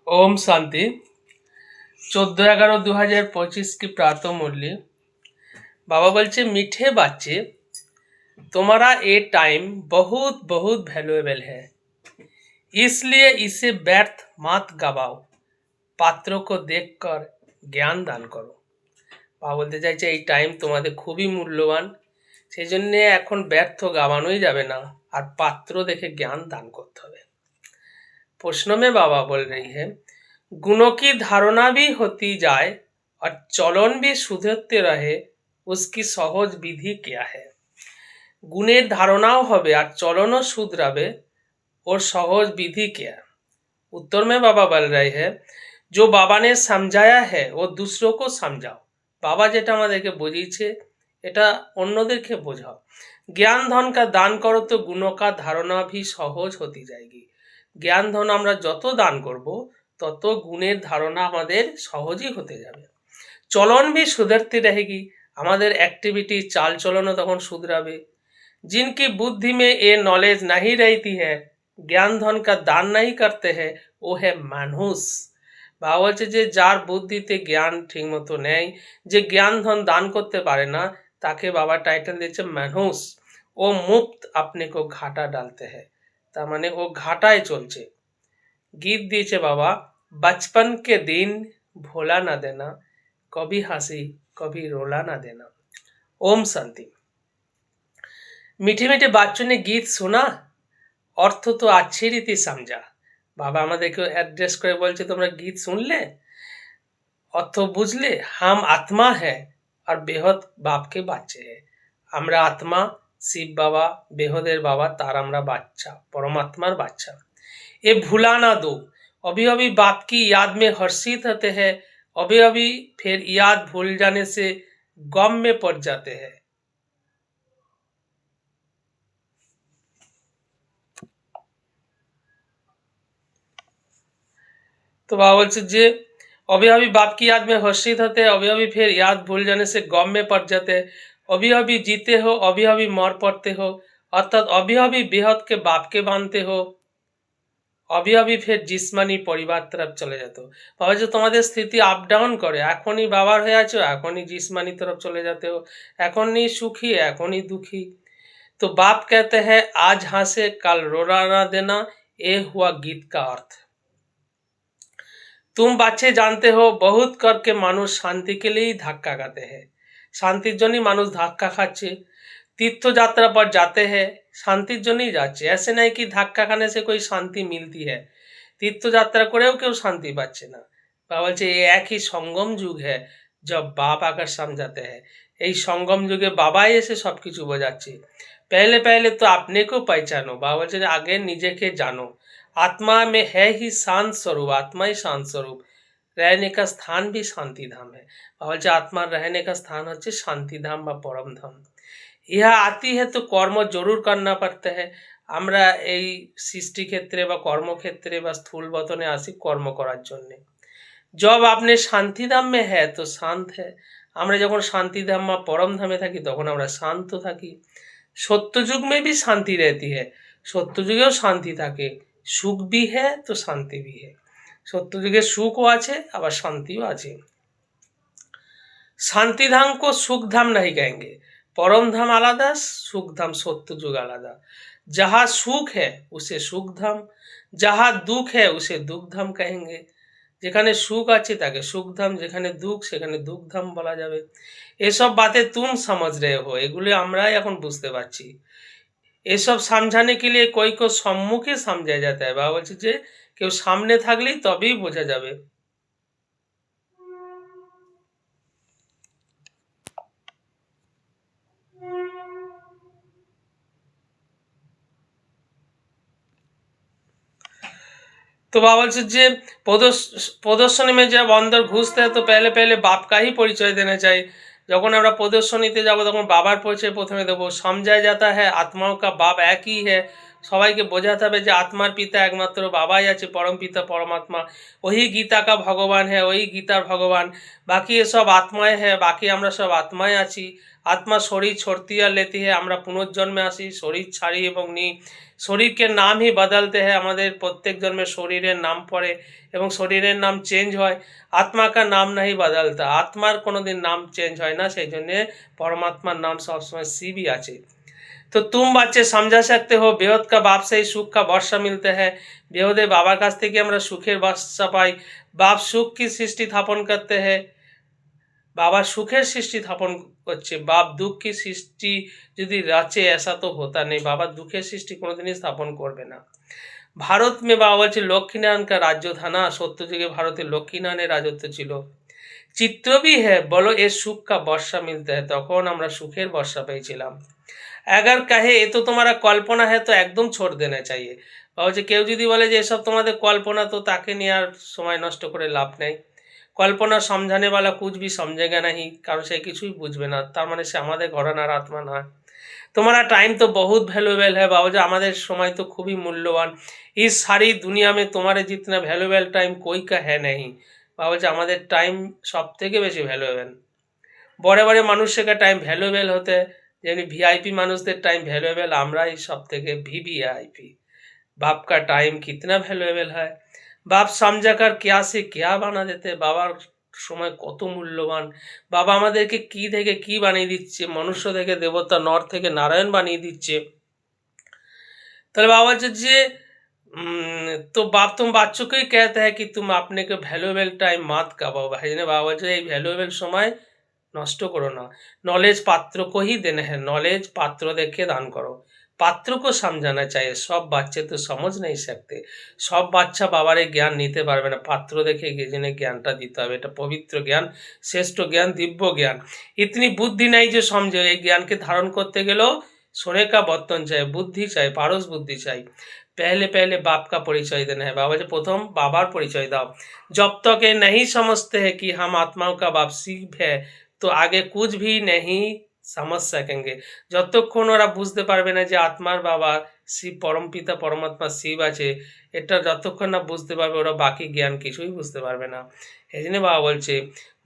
ओम शांति। 14/11/2025 की प्रातः मुरली। बाबा बोलছে मीठे बच्चे, तुम्हारा ये टाइम बहुत बहुत वैल्यूएबल है, इसलिए इसे व्यर्थ मत गवाओ, पात्रों को देखकर জ্ঞান দান করো। বাবা বলতে চাইছে এই টাইম তোমাদের খুবই মূল্যবান, সেই জন্য এখন ব্যর্থ গাওয়ানোই যাবে না, আর পাত্র দেখে জ্ঞান দান করতে হবে। प्रश्न में बाबा बोल रही है, गुणों की धारणा भी होती जाए और चलन भी सुधरते रहे, उसकी सहज विधि क्या है। गुणेर धारणाओ होबे और चलनों सुधराबे, और सहज विधि क्या। उत्तर में बाबा बोल रहे हैं, जो बाबा ने समझाया है वो दूसरों को समझाओ। बाबा जेटा आमादेरके बुझिয়েছে এটা অন্যদেরকে বোঝাও। ज्ञान धन का दान करो तो गुणों का धारणा भी सहज होती जाएगी। জ্ঞান ধন আমরা যত দান করব তত গুণের ধারণা আমাদের সহজই হতে যাবে। চলন भी सुधरती रहेगी, আমাদের অ্যাক্টিভিটি চাল চলনও তখন শুধরাবে। जिनकी बुद्धि में ये नॉलेज नहीं रहती है, ज्ञान धन का दान नहीं करते हैं, वो है मानुष। বাবা বলছে যে যার বুদ্ধিতে জ্ঞান ঠিক মতো নেই, যে জ্ঞান ধন দান করতে পারে না, তাকে বাবা টাইটেল দিচ্ছে মানুষ। ও মুক্ত अपने को घाटा डालते हैं, তার মানে ও ঘাটায় চলছে। गीत दिए बाबा, बचपन के दिन भोला ना देना, कभी हंसी कभी रोला ना देना। ओम शांति। मीठे मीठे बच्चों ने गीत सुना, अर्थ तो अच्छी रीति समझा। बाबा আমাদেরকে অ্যাড্রেস করে বলছে তোমরা গীত শুনলে, অর্থ বুঝলে। हम आत्मा है और बेहद बाप के बच्चे हैं। আমরা আত্মা, শিব বাবা বেহদের বাবা, তার আমরা বাচ্চা, পরমাত্মার বাচ্চা। ये भुला ना दो, अभी अभी बाप की याद में हर्षित होते हैं, अभी अभी फिर याद भूल जाने से गम में पड़ जाते हैं। तो बाबा बोलছে যে अभी अभी बाप की याद में हर्षित होते हैं, अभी अभी फिर याद भूल जाने से गम में पड़ जाते हैं, अभी अभी जीते हो, अभी अभी मर पड़ते हो, अर्थात अभी अभी बेहद के बाप के मानते हो, अभी अभी फिर जिस्मानी परिवार तरफ चले जाते हो। बाबा जो तुम्हारे स्थिति अप डाउन करे, एखोनी बाबार হয়ে আছো, एखोनी जिस्मानी तरफ चले जाते हो, एखोनी सुखी एखोनी दुखी। तो बाप कहते हैं आज हंसे कल रोना ना देना, ये हुआ गीत का अर्थ। तुम बच्चे जानते हो बहुत करके मानुष शांति के लिए ही धक्का खाते हैं, शांतिर जन्य मानुष धक्का खाচ্ছে। तीर्थ यात्रा पर जाते हैं शांतिर जन्यই যাচ্ছে, ऐसे नहीं कि धक्का खाने से कोई शांति मिलती है। तीर्थ यात्रा करेও কেউ শান্তি পাচ্ছে না। বাবা বলছে ये एक ही संगम युग है जब बाप आकर समझाते हैं। এই संगम युगे বাবাই এসে সবকিছু বোঝাচ্ছে। पहले पहले तो अपने को पहचानो, बाबा বলছে আগে নিজেকে জানো। आत्मा में है ही शांत स्वरूप, आत्मा ही शांत स्वरूप, रहने का स्थान भी शांति धाम है। बाबा বলছে आत्मार रहने का स्थान হচ্ছে शांति धाम বা परम धाम। यह आती है तो कर्म जरूर करना पड़ता है। আমরা এই সৃষ্টি ক্ষেত্রে বা কর্মক্ষেত্রে বা স্থূল বতনে আসি কর্ম করার জন্য। जब आपने शांति धाम में है तो शांत है, আমরা যখন শান্তি ধাম বা পরম ধামে থাকি তখন আমরা শান্ত থাকি। सत्य युग में भी शांति रहती है, सत्य युगেও শান্তি থাকে। सुख भी है तो शांति भी है, सत्य युगे सुखও আছে আবার শান্তিও আছে। शांति धाम को सुख धाम नहीं कहेंगे, परम धाम आलादा, सुख धाम सत्य युग आलादा। जहाँ सुख है उसे सुख धाम, जहाँ दुख है उसे दुख धाम कहेंगे। যেখানে সুখ আছে তাকে সুখ ধাম, যেখানে দুঃখ সেখানে দুঃখ ধাম বলা যাবে। এসব बातें तुम समझ रहे हो, এগুলো আমরাই এখন বুঝতে পারছি। এসব समझाने के लिए कोई को সম্মুখে समझाया जाता है। বাবা বলছে যে কেউ সামনে থাকলেই তবেই বোঝা যাবে। तो बाबा बोलছে যে প্রদর্শনী में जब अंदर घुसते हैं तो पहले पहले बाप का ही परिचय देना चाहिए। যখন আমরা প্রদর্শনীতে যাব তখন বাবার পরিচয় প্রথমে দেবো। समझाया जाता है आत्माओं का बाप एक ही है, সবাইকে বোঝাতে হবে যে আত্মার পিতা একমাত্র বাবাই আছে, পরম পিতা পরমাত্মা, ওই গীতা কা ভগবান হ্যাঁ, ওই গীতার ভগবান, বাকি এসব আত্মায় হ্যাঁ, বাকি আমরা সব আত্মায় আছি। আত্মা শরীর छोड़ती है लेती है, আমরা পুনর্জন্মে আসি, শরীর ছাড়ি এবং নিই, শরীরকে নাম হি বদলতে হয়, আমাদের প্রত্যেক জন্মে শরীরের নাম পড়ে এবং শরীরের নাম চেঞ্জ হয়, আত্মা কা নাম নাহি বদলতা, আত্মার কোনোদিন নাম চেঞ্জ হয় না, সেই জন্যে পরমাত্মার নাম সবসময় শিবই আছে। তো তুম বাচ্চে समझा सकते हो बेहद का बाप से ही सुख का वर्षा मिलते हैं, বেহদে বাবার কাছ থেকে আমরা সুখের বর্ষা পাই। বাপ সুখ কি সৃষ্টি স্থাপন করতে हैं, বাবা সুখের সৃষ্টি স্থাপন করছে, বাপ দুঃখ কি সৃষ্টি যদি রাচে ऐसा तो होता नहीं, বাবা দুঃখের সৃষ্টি কোনোদিনই স্থাপন করবে না। ভারত মে বাবা বলছে লক্ষ্মীনারায়ণ কা রাজ্য থা না, সত্য যুগে ভারতে লক্ষ্মীনারায়ণের রাজত্ব ছিল। চিত্র ভি হ্যাঁ বলো এ সুখ কা বর্ষা মিলতে হয়, তখন আমরা সুখের বর্ষা পেয়েছিলাম। अगर कहे ये तो तुम्हारा कल्पना है तो एकदम छोड़ देना चाहिए, বাবা যে কেউ যদি বলে যে এসব তোমাদের কল্পনা, তো তাকে নিয়ে আর সময় নষ্ট করে লাভ নেই। কল্পনা समझाने वाला कुछ भी समझेगा नहीं, কারণ সে কিছুই বুঝবে না, তার মানে সে আমাদের ঘরানার আত্মা না। तुम्हारा टाइम तो बहुत वैल्यूएबल है, बाबा जी আমাদের সময় তো খুবই মূল্যবান। इस सारी दुनिया में तुम्हारे जितना वैल्यूएबल टाइम कोई का है नहीं, বাবা जी আমাদের টাইম সব থেকে বেশি ভ্যালুয়েবল। বড় বড় মানুষের টাইম ভ্যালুয়েবল হতে, যেমনি ভিআইপি মানুষদের টাইম ভ্যালুएबल, আমরাই সব থেকে ভিভিআইপি। बाप का टाइम कितना वैल्यूएबल है, बाप समझा कर क्या से क्या বানা দিতে, বাবার সময় কত মূল্যবান। বাবা আমাদেরকে কি থেকে কি বানিয়ে দিচ্ছে, মনুষ্য থেকে দেবতা, নর থেকে নারায়ণ বানিয়ে দিচ্ছে। তাহলে বাবা বলছে যে तो बाप तुम बच्चों को ही कहते हैं कि तुम अपने को वैल्यूएबल टाइम मत गवाओ, भाई ने बाबा বলছে এই ভ্যালুয়েবল সময় নষ্ট করো না। नॉलेज पात्र को ही देना है, नॉलेज पात्र देखे दान करो, पात्र को समझाना चाहिए। सब बच्चे तो समझ नहीं सकते, सब বাচ্চা বাবার এই জ্ঞান নিতে পারবে না, পাত্র দেখে জেনে জ্ঞানটা দিতে হবে। এটা পবিত্র জ্ঞান, শ্রেষ্ঠ জ্ঞান, দিব্য জ্ঞান। ইতনি বুদ্ধি নাই যে সমঝে, এই জ্ঞানকে ধারণ করতে গেলেও सोने का बर्तन চাই, বুদ্ধি চাই, পারস বুদ্ধি চাই। पहले पहले बाप का परिचय देना है, बाबा जी प्रथम बाबार परिचय दाओ। जब तक ये नहीं समझते हैं कि हम आत्माओं का बाप शिव है, तो आगे कुछ भी नहीं समझ सकेंगे। যতক্ষণ ওরা বুঝতে পারবে না যে আত্মার বাবা শিব, পরমপিতা পরমাত্মা শিব আছে, এটা যতক্ষণ না বুঝতে পারবে, ওরা বাকি জ্ঞান কিছুই বুঝতে পারবে না। এই জন্য বাবা বলছে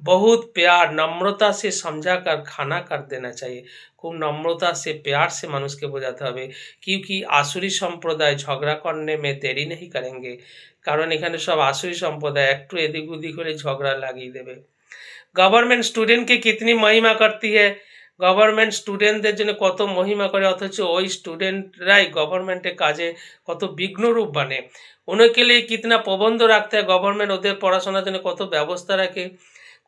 बहुत प्यार নম্রতা से समझा कर खाना कर देना चाहिए, খুব নম্রতা से प्यार से মানুষকে বোঝাতে হবে। क्योंकि आसुरी সম্প্রদায় ঝগড়া করने में देरी नहीं करेंगे, কারণ এখানে সব আসুরি সম্প্রদায় একটু এদিক ওদিক হলে ঝগড়া লাগিয়ে দেবে। গভর্নমেন্ট স্টুডেন্টকে কিতনি মহিমা করতি হ্যায়, গভর্নমেন্ট স্টুডেন্টদের জন্য কত মহিমা করে, অথচ ওই স্টুডেন্টরাই গভর্নমেন্টের কাজে কত বিঘ্নরূপ বানে। उनके लिए कितना प्रबंध रखते हैं गवर्नमेंट, ওদের পড়াশোনার জন্য কত ব্যবস্থা রাখে।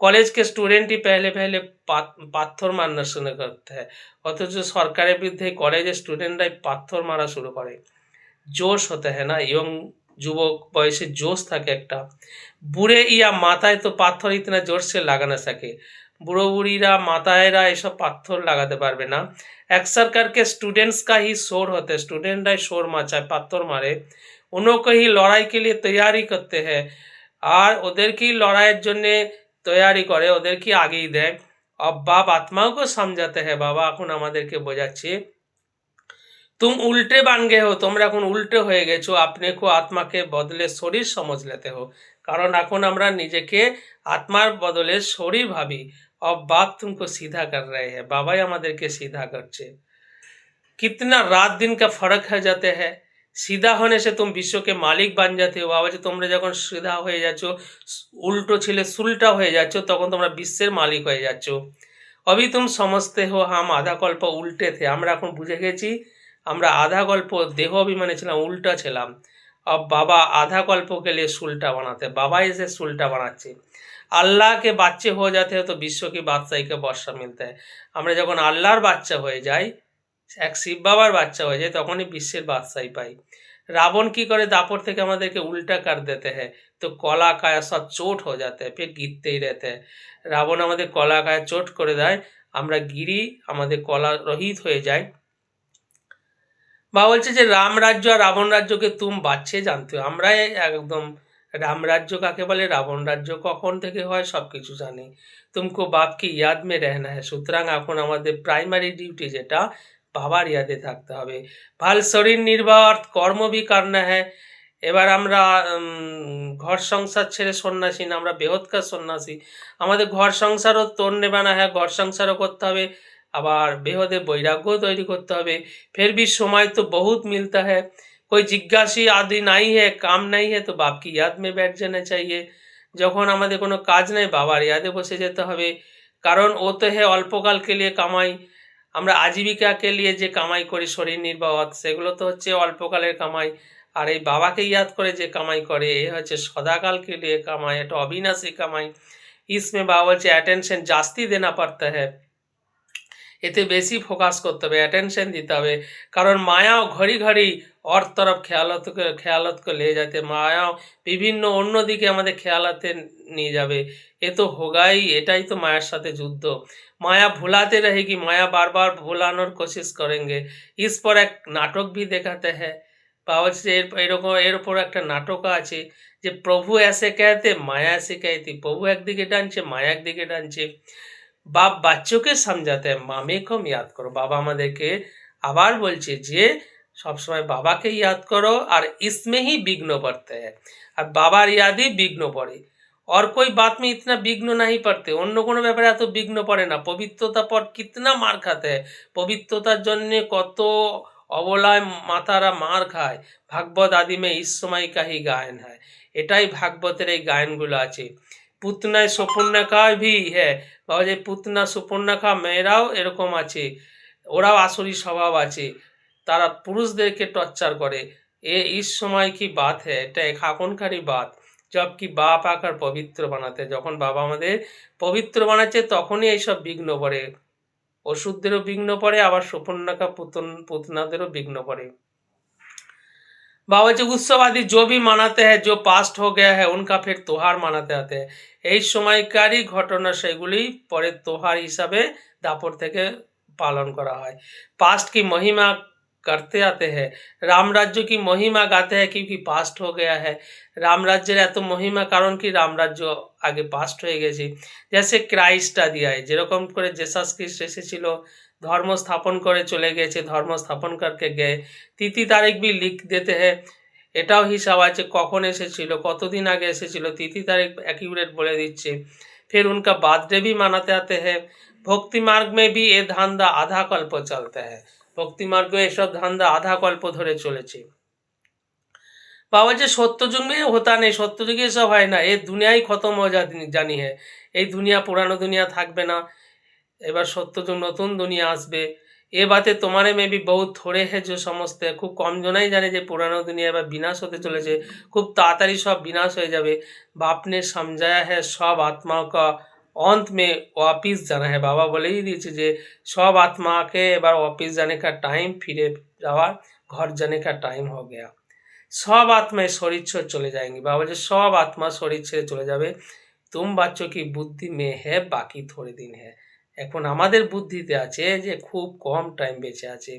कॉलेज के स्टूडेंट ही पहले पहले পাথর মারনা শুরু করতে হয়, অথচ সরকারের বিরুদ্ধে কলেজের স্টুডেন্টরাই পাথর মারা শুরু করে। जोश होता है ना, यंग যুবক বয়সে जोश থাকে একটা। বুড়ে ইয়া মাথায় তো পাথর ইতনা জোর সে লাগা না सके, বুড়ো বুড়িরা মাথায়রা এসব পাথর লাগাতে পারবে না। अक्सर करके स्टूडेंट्स का ही शोर होता है, स्टूडेंटরাই শোর মাচায়, পাথর মারে। उनको ही लड़ाई के लिए तैयारी करते हैं, আর ওদেরকেই লড়াইয়ের জন্য তৈয়ারি করে, ওদেরকে আগেই দেয়। अब बाप आत्माओं को समझाते हैं, বাবা এখন আমাদেরকে বোঝাচ্ছে तुम उल्टे बन गए हो, তোমরা এখন উল্টে হয়ে গেছো। আপনি को आत्मा के बदले शरीर समझ लेते हो, কারণ এখন আমরা নিজেকে আত্মার বদলে শরীর ভাবি। अब बाप तुमको सीधा कर रहे हैं, বাবাই আমাদেরকে सीधा করছে। कितना रात दिन का फर्क है जाते हैं, सीधा होने से तुम विश्व के मालिक बन जाते हो। বাবা যে তোমরা যখন সিধা হয়ে যাচ্ছ, উল্টো ছিলে সুলটা হয়ে যাচ্ছ, তখন তোমরা বিশ্বের মালিক হয়ে যাচ্ছ। अभी तुम समझते हो हम आधा कल्प उल्टे थे, আমরা এখন বুঝে গেছি আমরা আধা কল্প দেহ অভিমানে ছিলাম, উল্টা ছিলাম। अब बाबा आधा कल्प के लिए सुलटा बनाते, बाबा इसे सुलटा बनाচ্ছে। আল্লাহ के বাচ্চা হয়ে जाते हैं तो विश्व की बादशाही का वर्षा मिलता है, আমরা যখন আল্লাহর বাচ্চা হয়ে যাই, এক শিব বাবার বাচ্চা হয়ে যায়, তখনই বিশ্বের বাদশাহী পাই। रावण की करे दापट থেকে আমাদেরকে উল্টা कर देते हैं, तो কলা কায়া সব চোট हो जाते हैं, फिर गिरते ही रहते हैं। রাবণ আমাদের কলা কায়া চোট করে দেয়, আমরা গিরি, আমাদের কলা রহিত হয়ে যায়। বা বলছে যে রাম রাজ্য আর রাবণ রাজ্যকে তুম বাচ্চে জানতে हो, আমরা একদম রাম রাজ্য কাকে বলে, রাবণ রাজ্য কখন থেকে হয় সব কিছু জানি। तुमको बाप की याद में रहना है, সুতরাং এখন আমাদের প্রাইমারি ডিউটি যেটা, বাবার ইয়াদে থাকতে হবে। ভাল শরীর নির্বাহ অর্থ কর্ম ভি করনা হ্যায়। এবার আমরা ঘর সংসার ছেড়ে সন্ন্যাসী না, আমরা বেহৎকার সন্ন্যাসী। আমাদের ঘর সংসারও তোড় নেবানা হ্যাঁ, ঘর সংসারও করতে হবে, আবার বেহদে বৈরাগ্যও তৈরি করতে হবে। ফের भी समय तो बहुत मिलता है, कोई जिज्ञासी आदि नहीं है, काम नहीं है तो बाप की याद में बैठ जाना चाहिए। যখন আমাদের কোনো কাজ নেই বাবার ইয়াদে বসে যেতে হবে, কারণ ও তো হে অল্পকাল কে লিয়ে কামাই। আমরা আজীবিকাকে নিয়ে যে কামাই করি শরীর নির্বাহ, সেগুলো তো হচ্ছে অল্পকালের কামাই। আর এই বাবাকে ইয়াদ করে যে কামাই করে এ হচ্ছে সদাকালকে লিয়ে কামাই, এটা অবিনাশী কামাই। इसमें বাবা বলছে অ্যাটেনশন জাস্তি দেনা পড়তা হ্যায়, এতে বেশি ফোকাস করতে হবে, অ্যাটেনশন দিতে হবে। কারণ মায়াও ঘড়ি ঘড়ি और तरफ খেয়ালত को ले जाते, মায়াও বিভিন্ন অন্যদিকে আমাদের খেয়ালাতে নিয়ে যাবে। এ তো হোগাই, এটাই তো মায়ার সাথে যুদ্ধ। মায়া ভুলাতে रहेगी, মায়া বারবার ভুলানোর কোশিশ করেंगे। इस पर এক নাটক भी দেখাতে হ্যাঁ। বাবা বলছে এরকম এর উপর একটা নাটক আছে যে প্রভু এসে कहते মায়া এসে कहती, প্রভু একদিকে টানছে মায়া একদিকে টানছে। বাপ বাচ্চোকে समझाते हैं मामे को याद करो, বাবা আমাদেরকে আবার বলছে যে সবসময় বাবাকে ইয়াদ করো, আর इसमें ही विघ्न पड़ते हैं, আর বাবার ইয়াদই বিঘ্ন পড়ে। और कोई बात में इतना विघ्न नहीं पड़ते, অন্য কোনো ব্যাপারে এত বিঘ্ন পড়ে না। পবিত্রতা পর কিতনা মার খাতে হয়, পবিত্রতার জন্য কত অবলায় মাতারা মার খায়। ভাগবত আদি में इस समय का ही गायन है, এটাই ভাগবতের এই গায়নগুলো আছে। পুতনায় সুপর্ণাকা ভি হ্যাঁ, বাবা যে পুতনা সুপর্ণাকা মেয়েরাও এরকম আছে, ওরাও আসরি স্বভাব আছে, তারা পুরুষদেরকে টর্চার করে। এ ইস সময় কি বাত হ্যাঁ, এটা এখনকারই বাত। জবকি বাপ আকার পবিত্র বানাতে, যখন বাবা আমাদের পবিত্র বানাচ্ছে তখনই এইসব বিঘ্ন পড়ে, ওষুধদেরও বিঘ্ন পড়ে, আবার সুপর্ণাকা পুতনাদেরও বিঘ্ন পড়ে। बाबा जी उत्सव आदि जो भी मनाते हैं, जो पास्ट हो गया है उनका फिर त्योहार मनाते आते हैं। এই সময়কারী ঘটনা সেগুলি পরে त्योहार হিসাবে দাপর থেকে পালন করা হয়। पास्ट की महिमा करते आते हैं, राम राज्य की महिमा गाते हैं क्योंकि पास्ट हो गया है। রাম রাজ্যের এত মহিমা কারণ কি রাম রাজ্য আগে পাস্ট হয়ে গেছে। जैसे क्राइस्ट आदि आए, যেরকম করে জেসাস খ্রিস্ট এসেছিল, ধর্ম স্থাপন করে চলে গেছে, ধর্ম স্থাপন করকে গए, তিথি তারিখ भी लिख देते हैं, এটাও হিসাব আছে কখন এসেছিল, কতদিন আগে এসেছিল, তিথি তারিখ অ্যাকিউরেট বলে দিচ্ছে। फिर उनका बर्थडे भी मनाते आते हैं। भक्ति मार्ग में भी ये ধান্দা আধা কল্প চলতে है, ভক্তি মার্গে এসব ধান্দা আধা কল্প ধরে চলেছে। বাবা যে সত্যযুগ में होता नहीं, সত্যযুগে এসব হয় না, এই দুনিয়াই খতম হয়ে জানি है, এই দুনিয়া পুরানো দুনিয়া থাকবে না, এবার সত্যযুগ নতুন দুনিয়া আসবে। এ বাতে তোমারে में भी बहुत थोड़े है जो समझते हैं, খুব কম জনাই জানে যে পুরানো দুনিয়া এবার বিনাশ হতে চলেছে, খুব তাড়াতাড়ি সব বিনাশ হয়ে যাবে। बाप ने समझाया है सब आत्माओं का अंत में वापिस जाना है, বাবা বলেই দিয়েছে যে সব আত্মাকে এবার वापिस जाने का टाइम, ফিরে যাওয়ার घर जाने का टाइम हो गया। সব আত্মায় শরীর ছেড়ে চলে जाएंगे, বাবা বলছে সব আত্মা শরীর ছেড়ে চলে যাবে। तुम बच्चों की बुद्धि में है बाकी थोड़े दिन है, এখন আমাদের বুদ্ধিতে আছে যে খুব কম টাইম বেঁচে আছে।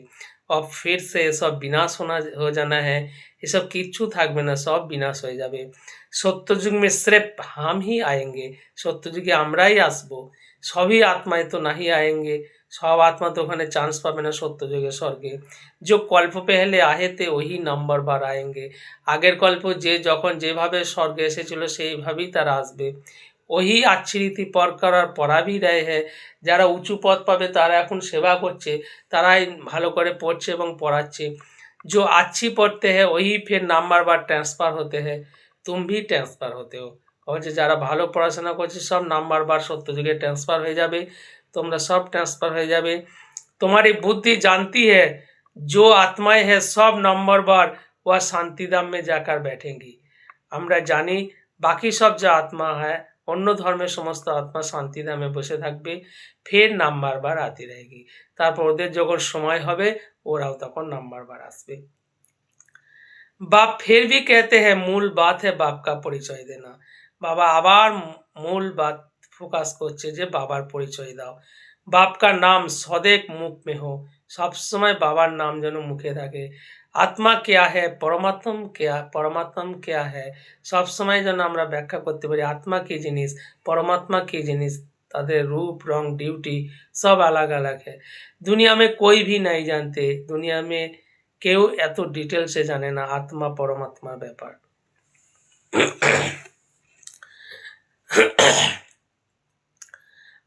और फिर से সব বিনাশ हो जाना है, এসব কিচ্ছু থাকবে না, সব বিনাশ হয়ে যাবে। সত্যযুগ में सिर्फ हम ही आएंगे, সত্যযুগে আমরাই আসবো। সবই আত্মায় তো নাহি आएंगे, সব আত্মা তো ওখানে চান্স পাবে না সত্যযুগে স্বর্গে। जो কল্প পেহলে আহে তে ওই নম্বর বার आएंगे, আগের কল্প যে যখন যেভাবে স্বর্গে এসেছিল সেইভাবেই তারা আসবে। ওই अच्छी রীতি পর করার পড়া भी रहे हैं, যারা উঁচু পদ পাবে তারা এখন সেবা করছে, তারাই ভালো করে পড়ছে এবং পড়াচ্ছে। जो अच्छी पढ़ते हैं वही फिर নাম্বার বার ট্রান্সফার হতে हैं, तुम भी ट्रांसफर होते हो। বলছে যারা ভালো পড়াশোনা করছে সব নাম্বার বার সত্যযুগে ট্রান্সফার হয়ে যাবে, তোমরা সব ট্রান্সফার হয়ে যাবে। तुम्हारी बुद्धि जानती है जो आत्माएं है सब नंबर बार वह शांतिधाम में जाकर बैठेंगी, আমরা জানি বাকি সব যে আত্মা হয় অন্য ধর্মের সমস্ত আত্মা শান্তিধামে বসে থাকবে, ফের নাম্বার বার আতি रहेगी, তারপর ওদের যখন সময় হবে ওরাও তখন নাম্বার বার আসবে। बाप फिर भी कहते हैं मूल बात है बाप का परिचय देना, বাবা আবার মূল বাত ফোকাস করছে যে বাবার পরিচয় দাও। बाप का नाम सदैव मुख में हो, সব সময় বাবার নাম যেন মুখে থাকে। আত্মা क्या है, परमात्मा क्या है, সব সময় যেন আমরা ব্যাখ্যা করতে পারি আত্মা কি জিনিস, পরমাত্মা কি জিনিস, ताদের रूप रंग ड्यूटी सब अलग अलग है। दुनिया में कोई भी नहीं जानते, दुनिया में केउ एत डिटेल से जाने ना आत्मा परमात्मा ব্যাপার।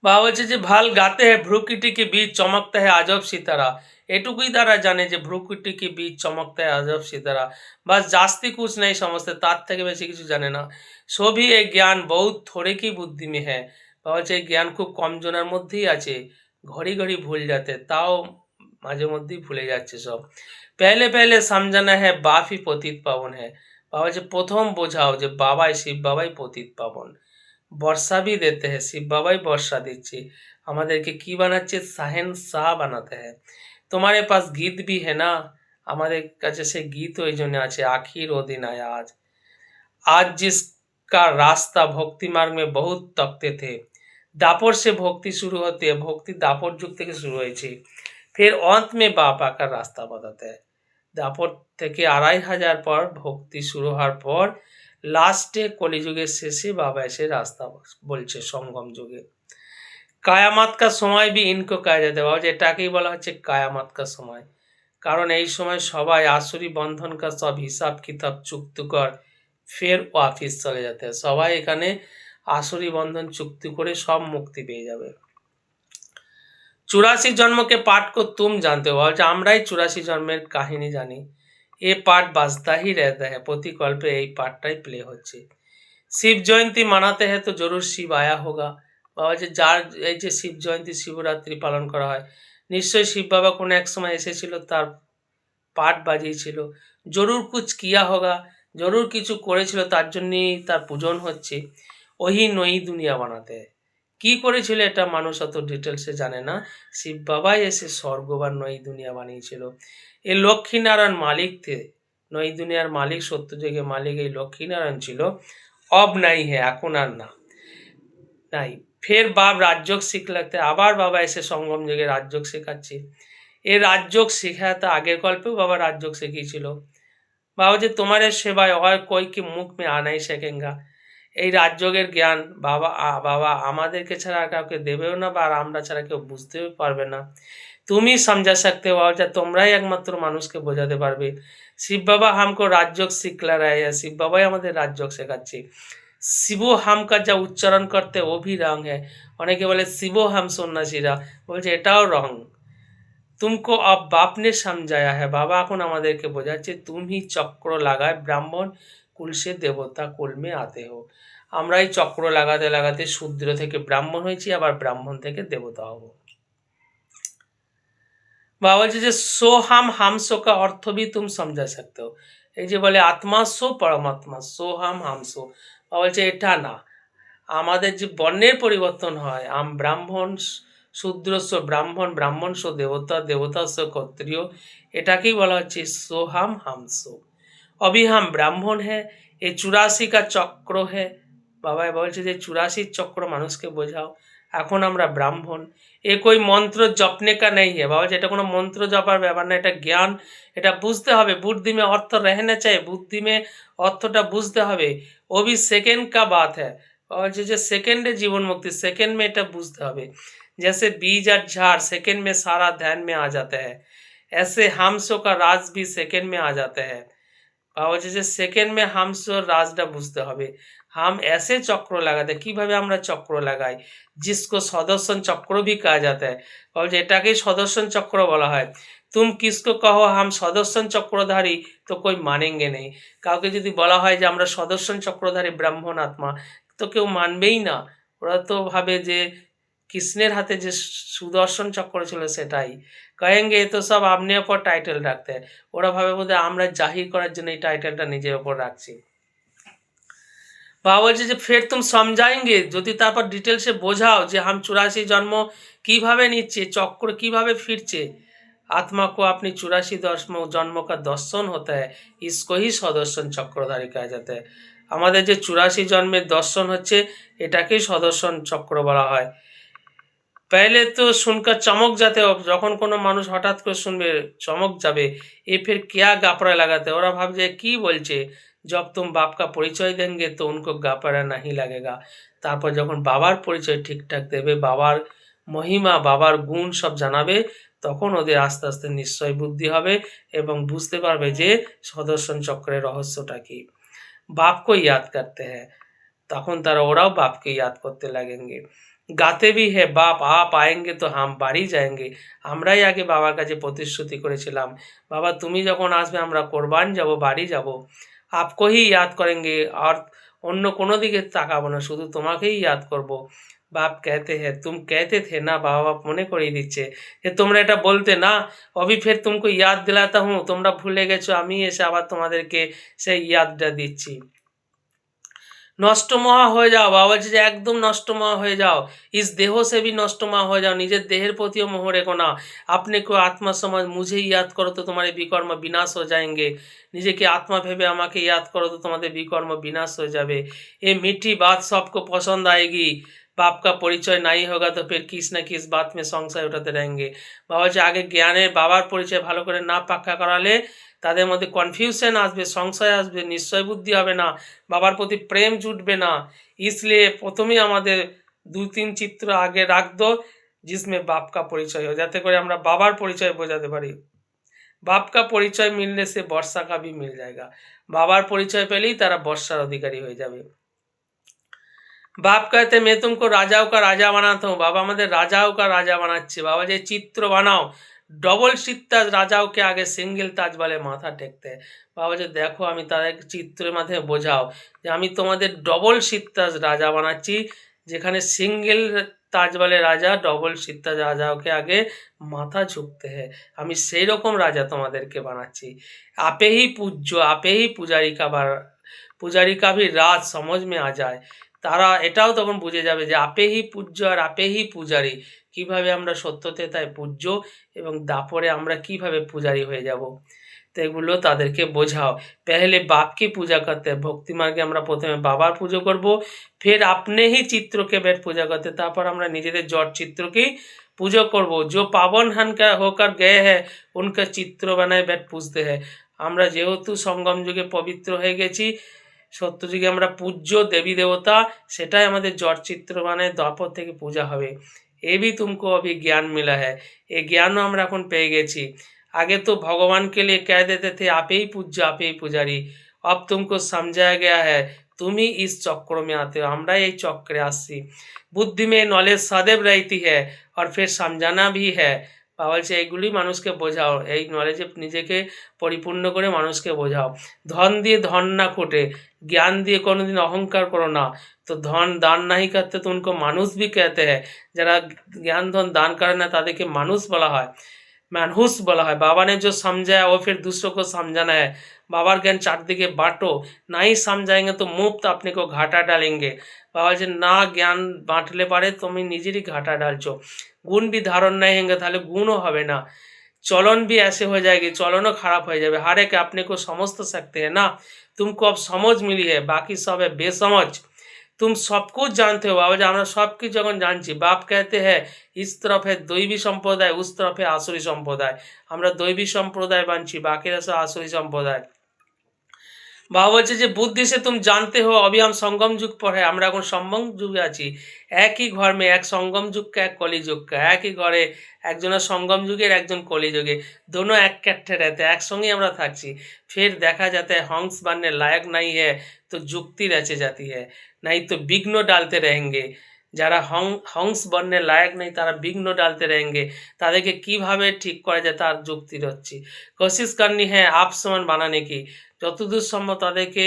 বাবা বলছে যে ভাল গাতে হ্যাঁ ভ্রুকুটি के बीच चमकता है अजब सितारा, এটুকুই তারা জানে যে ভ্রুকুটি के बीच चमकता है अजब सितारा, बस जास्ती कुछ नहीं समझते, তার থেকে বেশি কিছু জানে না। সবই এই জ্ঞান बहुत थोड़े की बुद्धि में है। বাবা বলছে এই জ্ঞান খুব কম জনের মধ্যেই আছে, ঘড়ি ঘড়ি ভুল যাতে, তাও মাঝে মধ্যেই ভুলে যাচ্ছে সব। पहले पहले समझाना है बाप ही पतित पावन है। বাবা বলছে প্রথম বোঝাও যে বাবাই শিব বাবাই পতিত পাবন। বর্ষা भी देते हैं, শিব বাবাই বর্ষা দিচ্ছে, আমাদেরকে কি বানাচ্ছে সাহেন শাহ বানাতে हैं। तुम्हारे पास गीत भी है ना, আমাদের কাছে সেই গীত ওই জন্য আছে। आखिर वो दिन आया आज, आज जिसका रास्ता भक्ति मार्ग में बहुत तकते थे। दापर से भक्ति शुरू होती है, भक्ति दापर जुग থেকে শুরু হয়েছে। फिर अंत में बाप आकर रास्ता बताते हैं। दापर থেকে 2500 পর ভক্তি শুরু হওয়ার পর লাস্টে কলিযুগের শেষে বাবা এসে রাস্তা বলছে সঙ্গম যুগে। কায়ামাত কা সময় भी इनको कहा जाता है, এটাকেই বলা হচ্ছে কায়ামাত কা সময়। কারণ এই সময় সবাই আসুরি বন্ধন কা সব হিসাব কিতাব চুক্তি কর ফের ওয়াফিস চলে যেতে হয়। সবাই এখানে আসুরি বন্ধন চুক্তি করে সব মুক্তি পেয়ে যাবে। 84 जन्म के पाठ को तुम जानते हो, আমরাই 84 জন্মের কাহিনী জানি। ये पाठ बजता ही रहता है, প্রতি কল্পে এই পাঠটাই প্লে হচ্ছে। শিব জয়ন্তী মানাতে हैं तो जरूर शिव आया होगा। বাবা যে যার এই যে শিব জয়ন্তী শিবরাত্রি পালন করা হয়, নিশ্চয়ই শিব বাবা কোনো এক সময় এসেছিল, তার পাঠ বাজিয়েছিল। জরুর কুছ কিয়া হোগা, জরুর কিছু করেছিল, তার জন্যই তার পূজন হচ্ছে। ওহি নই দুনিয়া বানাতে, কি করেছিল এটা মানুষ অত ডিটেলসে জানে না। শিব বাবাই এসে স্বর্গ বা নই দুনিয়া বানিয়েছিল। এই লক্ষ্মীনারায়ণ মালিক থে, নই দুনিয়ার মালিক, সত্যযুগে মালিক এই লক্ষ্মীনারায়ণ ছিল। অব নাই হে, এখন আর না নাই। ফের বাপ রাজযোগ শিখলাতে, আবার বাবা এসে সঙ্গম যুগে রাজযোগ শেখাচ্ছে। এই রাজযোগ শেখা তো আগের গল্পেও বাবা রাজযোগ শিখিয়েছিল। বাবা যে তোমার সেবায় और कोई के मुख में आ नहीं सकेगा, এই রাজযোগের জ্ঞান বাবা আমাদেরকে ছাড়া আর কাউকে দেবেও না, বা আমরা ছাড়া কেউ বুঝতেও পারবে না। তুমি समझा सकते हो, যা তোমরাই একমাত্র মানুষকে বোঝাতে পারবে। শিব বাবা हमको রাজযোগ শিখলা रहे हैं, শিব বাবাই আমাদের রাজযোগ শেখাচ্ছে। শিবো হাম কা যা উচ্চারণ করতে ও ভি রং है, অনেকে বলে শিবো হাম সন্ন্যাসীরা, বলছে এটাও রং। तुमको अब बाप ने समझाया है, বাবা এখন আমাদেরকে বোঝাচ্ছে তুমি চক্র লাগায় ব্রাহ্মণ কুল সে দেবতা কুল মে আতে হো। আমরাই চক্র লাগাতে লাগাতে শূদ্র থেকে ব্রাহ্মণ হয়েছি, আবার ব্রাহ্মণ থেকে দেবতা হব। বাবা বলছে যে সো হামসো কা অর্থ ভি তুম সমঝা सकते हो, এই যে বলে আত্মা সো পরমাত্মা, সো হামসো, বাবা বলছে এটা না, আমাদের যে বর্ণের পরিবর্তন হয়, ব্রাহ্মণ শূদ্র সো ব্রাহ্মণ, ব্রাহ্মণ সো দেবতা, দেবতা সো ক্ষত্রিয়, এটাকেই বলা হচ্ছে সোহাম হামসো। अभी हम ब्राह्मण है, ये 84 का চক্র है। বাবা বলছে যে 84 চক্র মানুষকে বোঝাও, এখন আমরা ব্রাহ্মণ। এ कोई মন্ত্র জপনে কা নেই है, বাবা যেটা কোনো মন্ত্র জপার ব্যাপার না, এটা জ্ঞান, এটা বুঝতে হবে। বুদ্ধি में अर्थ रहना चाहिए, বুদ্ধি में অর্থটা বুঝতে হবে। ও भी सेकंड का बात है, বাবা বলছে যে সেকেন্ডে জীবন মুক্তি, সেকেন্ড में এটা বুঝতে হবে। जैसे बीज और झाड़ सेकंड में सारा ध्यान में आ जाता है, ऐसे हामसो का राज भी सेकंड में आ जाता है। বাবা বলছে যে সেকেন্ড মে হামসোর রাজটা বুঝতে হবে। হাম এসে চক্র লাগাতে, কিভাবে আমরা চক্র লাগাই, जिसको সদর্শন চক্র भी कहा जाता है, বলছে এটাকেই সদর্শন চক্র বলা হয়। तुम किसको कहो हम সদর্শন চক্রধারী তো कोई मानेंगे नहीं, কাউকে যদি বলা হয় যে আমরা সদর্শন চক্রধারী ব্রাহ্মণ আত্মা, তো কেউ মানবেই না। ওরা তো ভাবে যে কৃষ্ণের হাতে যে সুদর্শন চক্র ছিল সেটাই। कहेंगे ये तो सब अपने ऊपर टाइटल रखते हैं, ওরা ভাবে বোধহয় আমরা জাহির করার জন্য এই টাইটেলটা নিজের ওপর রাখছি। বাবা বলছে যে ফের তুম সমঝাएंगे, যদি তারপর ডিটেলসে বোঝাও যে হাম 84 জন্ম কিভাবে নিচ্ছে, চক্র কিভাবে ফিরছে। आत्मा को अपनी 84 जन्म का दर्शन होता है, इसको ही সদর্শন চক্রধারী कहा जाता है। আমাদের যে 84 জন্মের দর্শন হচ্ছে, এটাকেই সদর্শন চক্র বলা হয়। पहले तो सुनकर चमक जाते हो, যখন কোনো মানুষ হঠাৎ করে শুনবে চমক যাবে। এ ফের কেয়া গাপড়া লাগাতে, ওরা ভাবছে কি বলছে, जब तुम बाप का परिचय देंगे तो उनको गापारा नहीं लगेगा। তারপর যখন বাবার পরিচয় ঠিকঠাক দেবে, বাবার মহিমা, বাবার গুণ সব জানাবে, তখন ওদের আস্তে আস্তে নিশ্চয় বুদ্ধি হবে এবং বুঝতে পারবে যে সুদর্শন চক্রের রহস্যটা কি। बाप को याद करते हैं, তখন তারা ওরাও বাপকে ইয়াদ করতে লাগেंगे। গাতে ভি है बाप आप आएंगे तो हम বাড়ি जाएंगे, আমরাই আগে বাবার কাছে প্রতিশ্রুতি করেছিলাম, বাবা তুমি যখন আসবে আমরা কোরবান যাব, বাড়ি যাব। आपको ही याद करेंगे और অন্য কোনো দিকে তাকাবো না, শুধু তোমাকেই ইয়াদ করব। বাপ कहते हैं तुम कहते थे না, বাবা বাপ মনে করিয়ে দিচ্ছে যে তোমরা এটা বলতে না, অভি ফের তুমকো ইয়াদ দিলাতা হুঁ, তোমরা ভুলে গেছো, আমি এসে আবার তোমাদেরকে সেই ইয়াদটা দিচ্ছি। নষ্টমহা হয়ে যাও, বাবা বলছে যে একদম নষ্টমহা হয়ে যাও, ইস দেহ সে ভি নষ্টমহা হয়ে যাও, নিজের দেহের প্রতিও মোহ রেখো না। আপনি কেউ আত্মা সমাজ মুঝে ইয়াদ করো তো তোমার বিকর্ম বিনাশ হয়ে যাएंगे, নিজেকে আত্মা ভেবে আমাকে ইয়াদ করো তো তোমাদের বিকর্ম বিনাশ হয়ে যাবে। এ মিठी बात सबको पसंद आएगी, बाप का परिचय नहीं होगा तो फिर किस ना किस बात में সংশয় উঠাতে रहेंगे। বাবা বলছে আগে জ্ঞানের বাবার পরিচয় ভালো করে না পাক্কা করালে তাদের মধ্যে কনফিউশন আসবে, সংশয় আসবে, নিশ্চয় বুদ্ধি হবে না, বাবার প্রতি প্রেম জুটবে না। इसलिए প্রথমেই আমাদের 2-3 চিত্র আগে রাখদো जिसमें बाप का परिचय हो, যাতে করে আমরা বাবার পরিচয় বোঝাতে পারি। बाप का परिचय मिलने से वर्षा का भी मिल जाएगा, বাবার পরিচয় পেলেই তারা বর্ষার অধিকারী হয়ে যাবে। बाप कहते मैं तुमको राजाओं का राजा बनाता हूँ, बाबा আমাদের রাজাও का রাজা বানাচ্ছে। বাবা যে চিত্র বানাও, ডবল সিত্তাজ রাজাওকে আগে সিঙ্গেল তাজ বলে মাথা টেকতে। বাবা যে দেখো আমি তাদের চিত্রের মাধ্যমে বোঝাও যে আমি তোমাদের ডবল সিত্তাজ রাজা বানাচ্ছি, যেখানে সিঙ্গেল তাজ বলে রাজা, ডবল সিত্তাজ রাজাওকে আগে মাথা ঝুঁকতে হয়, আমি সেই রকম রাজা তোমাদেরকে বানাচ্ছি। আপে হি পূজ্য আপে হি পুজারি কা ভি রাজ সমঝ মে আ যায়, তারা এটাও তখন বুঝে যাবে যে আপে হি পূজ্য আর আপে হি পূজারি, কিভাবে আমরা সত্যতে তাই পূজ্য এবং দাপরে আমরা কিভাবে পূজারি হয়ে যাব। তো এগুলো তাদেরকে বোঝাও। পেহলে বাপকে পূজা করতে, ভক্তি মার্গে আমরা প্রথমে বাবার পুজো করব, ফের আপনি হি চিত্রকে বেট পূজা করতে, তারপর আমরা নিজেদের জড় চিত্রকেই পুজো করব। जो पावन हन का होकर गए हैं उनका চিত্র বানায় বেট পুজতে हैं, আমরা যেহেতু সঙ্গম যুগে পবিত্র হয়ে গেছি, সত্যযুগে আমরা পূজ্য দেবী দেবতা, সেটাই আমাদের জড় চিত্র বানায় দ্বাপর থেকে পূজা হবে। এ भी तुमको अभी ज्ञान मिला है, এই জ্ঞানও আমরা এখন পেয়ে গেছি। आगे तो भगवान के लिए कह देते थे आप ही पूज्य आप ही पुजारी, अब तुमको समझाया गया है तुम ही इस चक्र में आते हो, আমরা এই চক্রে আসছি। বুদ্ধি में नॉलेज सदैव रहती है और फिर समझाना भी है, বাবা বলছে এইগুলি মানুষকে বোঝাও, এই নলেজে নিজেকে পরিপূর্ণ করে মানুষকে বোঝাও। ধন দিয়ে ধন না खोटे, ज्ञान দিয়ে কোনোদিন অহংকার করো না, তো ধন দান नहीं करते तो उनको মানুষ भी कहते हैं, যারা জ্ঞান ধন দান করে না তাদেরকে মানুষ বলা হয়, मैनहुस বলা হয়। बाबा ने जो समझाया वो फिर दूसरों को समझाना है, বাবার জ্ঞান চারদিকে বাঁটো, नहीं समझाएंगे तो मुफ्त अपने को घाटा डालेंगे। বাবা যে না জ্ঞান বাঁটলে পারে তুমি নিজেরই ঘাটা ডালছো। গুণ भी धारण नहीं होंगे তাহলে গুণও হবে না, चलन भी ऐसे हो जाएगी, चलनও খারাপ হয়ে যাবে। हर एक अपने को समझ तो सकते हैं ना, तुमको अब समझ मिली है, बाकी सब है बेसमझ। तुम सब कुछ जानते हो, बाबा जी আমরা সব কিছু যখন জানছি। বাপ कहते हैं इस तरफ है দৈবী সম্প্রদায়, उस तरफ है আসুরি সম্প্রদায়, আমরা দৈবী সম্প্রদায় মানছি, বাকিরা সব আসুরি সম্প্রদায়। বাবা বলছে যে বুদ্ধি সে तुम जानते हो अभी हम संगम युग पर है, আমরা এখন সম্যক যুগে আছি। একই ঘর মে এক সঙ্গম যুগ কা এক কলি যুগ কা, একই ঘরে একজনের সঙ্গম যুগের একজন কলি যুগে, दोनों এক কাঠে रहते, একসঙ্গেই আমরা থাকছি। फिर देखा जाता है हंस बनने लायक नहीं है तो जुक्ति रचे जाती है, नहीं तो विघ्न डालते रहेंगे। যারা হংস বর্ণের লায়ক নেই তারা বিঘ্ন ডালতে रहेंगे, তাদেরকে কিভাবে ঠিক করা যায় তার যুক্তি রচ্ছি। कोशिश करनी है आप समान बनाने की, যতদূর সম্ভব তাদেরকে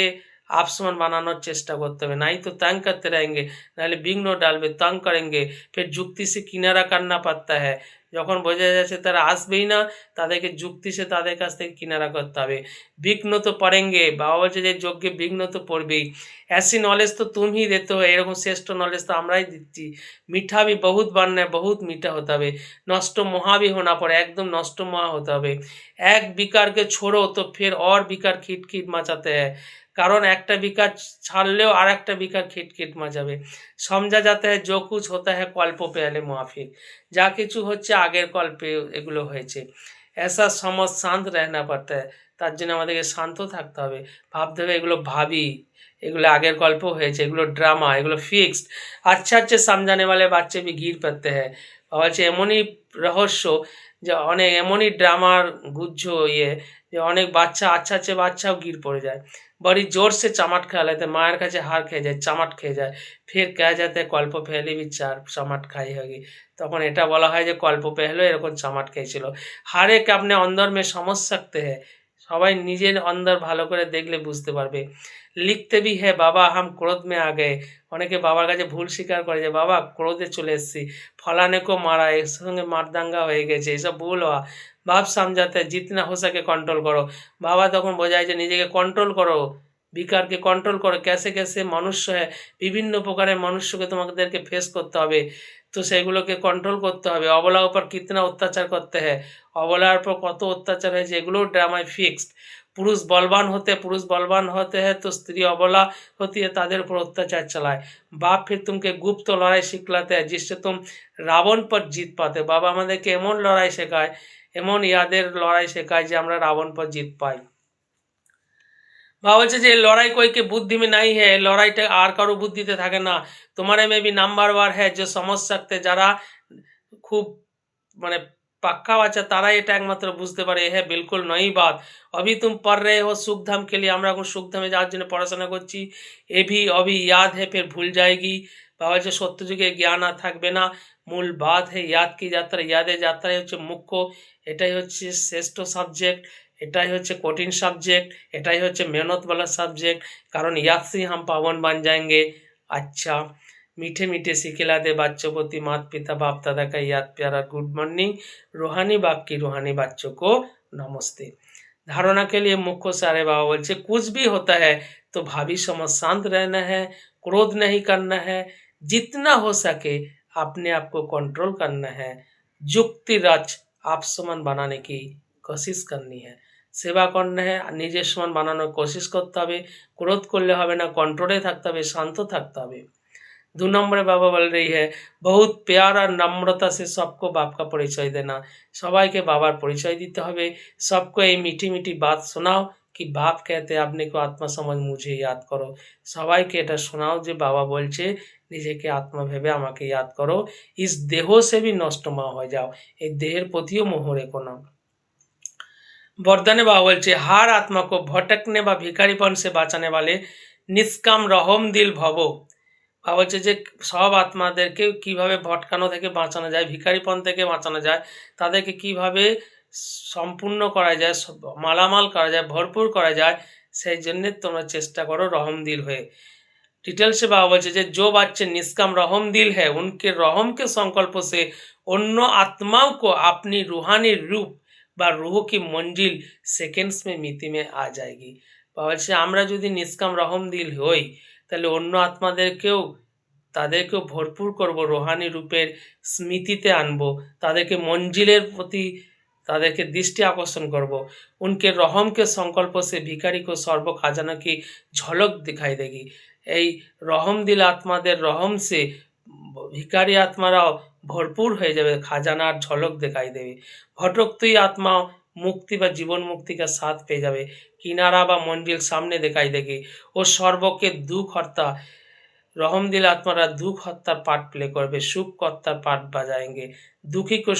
आप समान বানানোর চেষ্টা করতে হবে, नहीं तो तंग करते रहेंगे, নাহলে বিঘ্ন ডালবে, तंग करेंगे, फिर যুক্তি से किनारा करना पड़ता है। যখন বোঝা যাচ্ছে তারা আসবেই না, তাদেরকে যুক্তি সে তাদের কাছ থেকে কিনারা করতে হবে। বিঘ্ন তো পড়েঙ্গে, বাবা বলছে যে যজ্ঞে বিঘ্ন তো পড়বেই। ऐसी नॉलेज तो तुम ही देते हो, এরকম শ্রেষ্ঠ নলেজ তো আমরাই দিচ্ছি। মিঠা भी बहुत बनना है, बहुत मीठा হতে হবে। নষ্ট মহা भी होना पड़े, একদম নষ্ট মহা হতে হবে। এক বিকারকে छोड़ो तो फिर और বিকার খিটখিট মাচাতে हैं, কারণ একটা বিকার ছাড়লেও আর একটা বিকার খিটখিট মাচাবে। समझा जाता है जो कुछ होता है कल्प पहले मुआफिक, যা কিছু হচ্ছে আগের কল্পে এগুলো হয়েছে। ऐसा समझ शांत रहना पड़ता है, তার জন্য আমাদেরকে শান্ত থাকতে হবে। ভাবতে হবে এগুলো ভাবি, এগুলো আগের গল্প হয়েছে, এগুলো ড্রামা, এগুলো ফিক্সড। আচ্ছা আচ্ছা समझाने वाले बच्चे भी गिर पड़ते हैं। বাবা বলছে এমনই রহস্য যে অনেক এমনই ড্রামার গুচ্ছ ইয়ে যে অনেক বাচ্চা আচ্ছা আচ্ছা বাচ্চাও গির পড়ে যায়। बड़ी जोर से चमाट खा लेते, मायर কাছে হার খেয়ে যায়, চামাট খেয়ে যায়। फिर कह जाते हैं कल्प पहले भी चार चमाट खाई होगी। তখন এটা বলা হয় যে কল্প পেহলেও এরকম চামাট খেয়েছিল। हर एक अपने अंदर में समझ सकते हैं। সবাই নিজের অন্দর ভালো করে দেখলে বুঝতে পারবে। লিখতে भी है बाबा हम क्रोध में आ गए। অনেকে বাবার কাছে ভুল স্বীকার করে যে বাবা ক্রোধে চলে এসেছি, ফলানেকেও মারা, এর সঙ্গে মারদাঙ্গা হয়ে গেছে, এসব ভুল হওয়া। বাপ समझाते हैं जितना हो सके कंट्रोल करो। বাবা তখন বোঝায় যে নিজেকে কন্ট্রোল করো, বিকারকে কন্ট্রোল করো। कैसे कैसे মনুষ্য হ্যায়, বিভিন্ন প্রকারের মনুষ্যকে তোমাদেরকে ফেস করতে হবে, তো সেগুলোকে কন্ট্রোল করতে হবে। অবলার উপর কিতনা অত্যাচার করতে হয়, অবলার উপর কত অত্যাচার হয়েছে, এগুলোও ড্রামায় ফিক্সড। पुरुष बलवान होते हैं तो स्त्री अबला होती है, ताদের উপর অত্যাচার চালায়। बाप फिर तुमके गुप्त लड़ाई सिखलाते हैं जिससे तुम রাবণ पर जीत पाते हो। বাবা আমাদেরকে এমন লড়াই শেখায়, এমন ইয়াদের লড়াই শেখায় যে আমরা রাবণ पर जीत পাই। বাবা বলছে যে লড়াই कोई के बुद्धि में नहीं है, লড়াইটা আর কারো বুদ্ধিতে থাকে না। तुम्हारे में भी नंबरवार है जो समझ सकते, যারা খুব মানে পাক্কা বাচ্চা তারাই এটা একমাত্র বুঝতে পারে। হ্যাঁ বিলকুল নই বাত। अभी तुम पढ़ रहे हो सुखधाम के लिए, আমরা এখন সুখধামে যাওয়ার জন্য পড়াশোনা করছি। এ ভি अभी याद है फिर भूल जाएगी। বাবা বলছে সত্য যুগে জ্ঞান আর থাকবে না। মূল বাত হে ইয়াদ কি যাত্রা, ইয়াদের যাত্রাই হচ্ছে মুখ্য, এটাই হচ্ছে শ্রেষ্ঠ সাবজেক্ট, এটাই হচ্ছে কঠিন সাবজেক্ট, এটাই হচ্ছে মেহনতওয়ালা সাবজেক্ট। কারণ ইয়াদ से हम पावन बन जाएंगे। अच्छा मीठे मीठे सिखिलाते बच्चों को माता पिता बाप दादा का याद प्यारा गुड मॉर्निंग। रूहानी बाप की रूहानी बच्चों को नमस्ते। धारणा के लिए मुख्य सारे बाबा बोलते कुछ भी होता है तो भाभी समझ शांत रहना है, क्रोध नहीं करना है, जितना हो सके अपने आप को कंट्रोल करना है, जुक्ति रच आप समान बनाने की कोशिश करनी है। সেবা করতে है, নিজের সমান বানানোর কোশিশ করতে হবে। ক্রোধ করলে হবে না, কন্ট্রোলে থাকতে হবে, শান্ত থাকতে হবে। 2 নম্বরে বাবা বল रही है बहुत प्यार और नम्रता से सबको बाप का परिचय देना। সবাইকে বাবার পরিচয় দিতে হবে। सबको এই মিঠি মিঠি बात শোনাও कि बाप कहते हैं अपने को आत्मा समझ मुझे याद करो। সবাইকে এটা শোনাও যে বাবা বলছে নিজেকে আত্মা ভেবে আমাকে ইয়াদ করো। इस देहो से भी नष्ट ना হয়ে যাও, এই দেহের প্রতিও মোহ রেখো না। বরদানে বাবা বলছে हर आत्मा को भटकने व भिखारीपन से बचाने वाले निष्काम रहम दिल भव। বাবা বলছে যে সব আত্মাদেরকে কিভাবে ভটকানো থেকে বাঁচানো যায়, ভিখারিপন থেকে বাঁচানো যায়, তাদেরকে কিভাবে সম্পূর্ণ করা যায়, মালামাল করা যায়, ভরপুর করা যায়, সেই জন্য তোমরা চেষ্টা করো রহম দিল হয়ে। डिटेल्स से बाबा बोलছে যে जो बच्चे निष्काम रहम दिल है उनके रहम के संकल्प से अन्य आत्माओं को अपनी रूहानी रूप বা রুহ কি মঞ্জিল সেকেন্ডস মে মিতি মে আ যায়গি। বাবা বলছে আমরা যদি নিষ্কাম রহম দিল হই তাহলে অন্য আত্মাদেরকেও তাদেরকেও ভরপুর করব, রোহানি রূপের স্মৃতিতে আনবো, তাদেরকে মঞ্জিলের প্রতি তাদেরকে দৃষ্টি আকর্ষণ করব। उनके रहम के संकल्प से भिखारी को सर्व खजाना की झलक दिखाई देगी। এই রহম দিল আত্মাদের রহম সে ভিখারি আত্মারাও ভরপুর হয়ে যাবে, খাজানার ঝলক দেখাই দেবে। ভটকতুই আত্মা মুক্তি বা জীবন মুক্তি का साथ পেয়ে যাবে, কিনারা বা মঞ্জিল সামনে দেখাই দেगी। ও সর্বকে দুঃখ হর্তা, রহম দিল আত্মারা দুঃখ হত্যার পার্ট প্লে করবে, সুখ কর্তার পার্ট বাজাएंगे। দুঃখীকে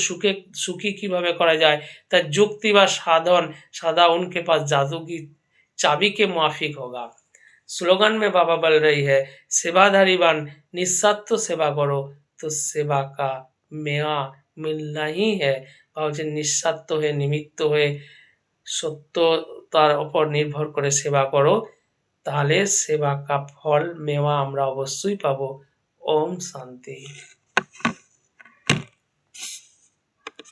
সুখী কিভাবে করা যায় তার যুক্তি বা সাধন सदा उनके पास जादू की चाबी के माफिक होगा। स्लोगन में बाबा बोल रही है सेवाधारी बन, निस्वार्थ सेवा करो तो सेवा का मेवा मिलना ही है। ভাবছে নিঃস্বার্থ হয়ে নিমিত্ত হয়ে সত্যতার ওপর নির্ভর করে সেবা করো, তাহলে সেবা কা ফল মেওয়া আমরা অবশ্যই পাবো। ওম শান্তি।